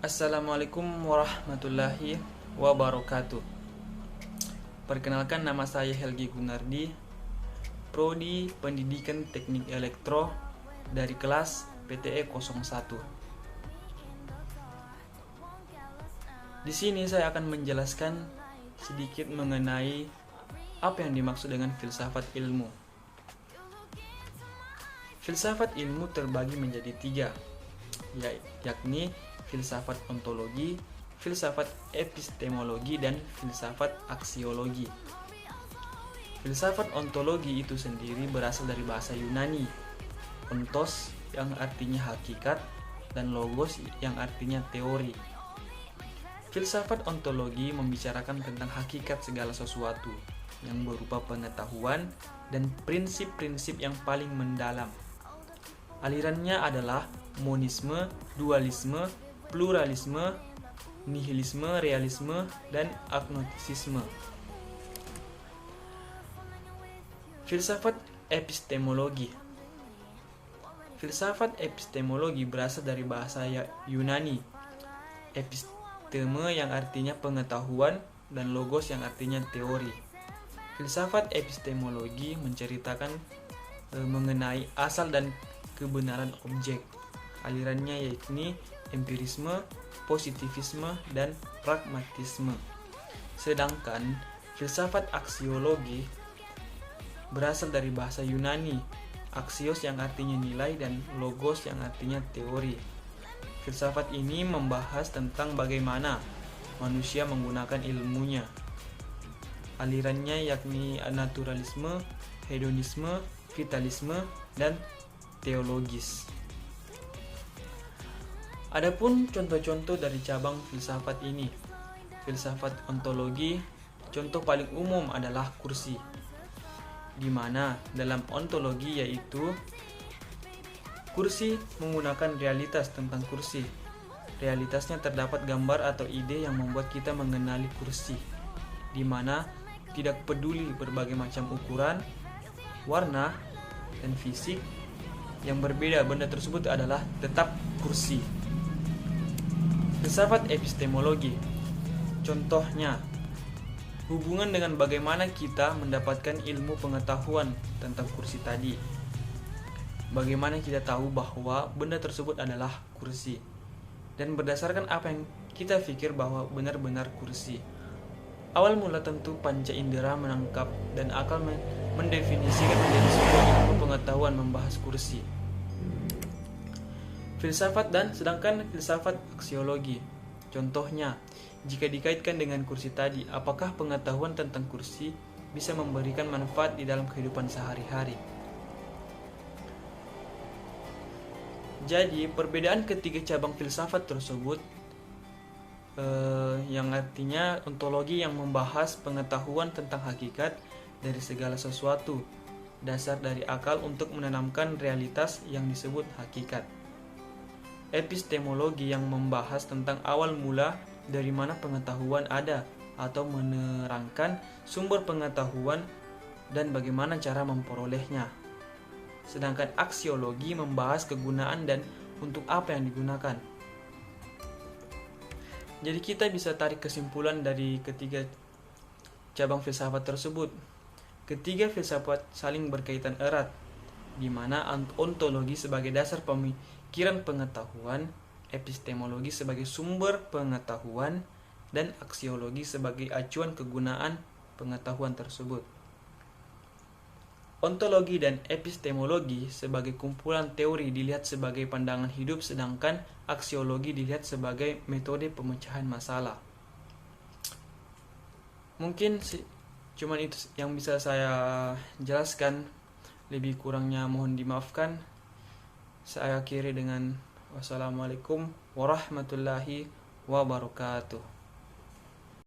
Assalamualaikum warahmatullahi wabarakatuh. Perkenalkan, nama saya Helgi Gunardi, Prodi Pendidikan Teknik Elektro dari kelas PTE 01. Di sini saya akan menjelaskan sedikit mengenai apa yang dimaksud dengan filsafat ilmu. Filsafat ilmu terbagi menjadi 3, yakni filsafat ontologi, filsafat epistemologi, dan filsafat aksiologi. Filsafat ontologi itu sendiri berasal dari bahasa Yunani, ontos yang artinya hakikat dan logos yang artinya teori. Filsafat ontologi membicarakan tentang hakikat segala sesuatu yang berupa pengetahuan dan prinsip-prinsip yang paling mendalam. Alirannya adalah monisme, dualisme, pluralisme, nihilisme, realisme, dan agnostisisme. Filsafat epistemologi. Filsafat epistemologi berasal dari bahasa Yunani, episteme yang artinya pengetahuan dan logos yang artinya teori. Filsafat epistemologi menceritakan mengenai asal dan kebenaran objek. Alirannya yakni empirisme, positivisme, dan pragmatisme. Sedangkan filsafat aksiologi berasal dari bahasa Yunani, aksios yang artinya nilai dan logos yang artinya teori. Filsafat ini membahas tentang bagaimana manusia menggunakan ilmunya. Alirannya yakni naturalisme, hedonisme, vitalisme, dan teologis. Adapun contoh-contoh dari cabang filsafat ini. Filsafat ontologi, contoh paling umum adalah kursi, di mana dalam ontologi yaitu kursi menggunakan realitas tentang kursi. Realitasnya terdapat gambar atau ide yang membuat kita mengenali kursi, di mana tidak peduli berbagai macam ukuran, warna, dan fisik yang berbeda, benda tersebut adalah tetap kursi. Filsafat epistemologi, contohnya hubungan dengan bagaimana kita mendapatkan ilmu pengetahuan tentang kursi tadi. Bagaimana kita tahu bahwa benda tersebut adalah kursi, dan berdasarkan apa yang kita pikir bahwa benar-benar kursi. Awal mula tentu panca indera menangkap dan akal mendefinisikan menjadi sebuah ilmu pengetahuan membahas kursi. Filsafat dan sedangkan filsafat aksiologi, contohnya jika dikaitkan dengan kursi tadi, apakah pengetahuan tentang kursi bisa memberikan manfaat di dalam kehidupan sehari-hari? Jadi perbedaan ketiga cabang filsafat tersebut yang artinya ontologi yang membahas pengetahuan tentang hakikat dari segala sesuatu, dasar dari akal untuk menanamkan realitas yang disebut hakikat. Epistemologi yang membahas tentang awal mula dari mana pengetahuan ada atau menerangkan sumber pengetahuan dan bagaimana cara memperolehnya. Sedangkan aksiologi membahas kegunaan dan untuk apa yang digunakan. Jadi kita bisa tarik kesimpulan dari ketiga cabang filsafat tersebut. Ketiga filsafat saling berkaitan erat, di mana ontologi sebagai dasar pemikiran pengetahuan, epistemologi sebagai sumber pengetahuan, dan aksiologi sebagai acuan kegunaan pengetahuan tersebut. Ontologi dan epistemologi sebagai kumpulan teori dilihat sebagai pandangan hidup, sedangkan aksiologi dilihat sebagai metode pemecahan masalah. Mungkin cuman itu yang bisa saya jelaskan, lebih kurangnya mohon dimaafkan. Saya akhiri dengan wassalamualaikum warahmatullahi wabarakatuh.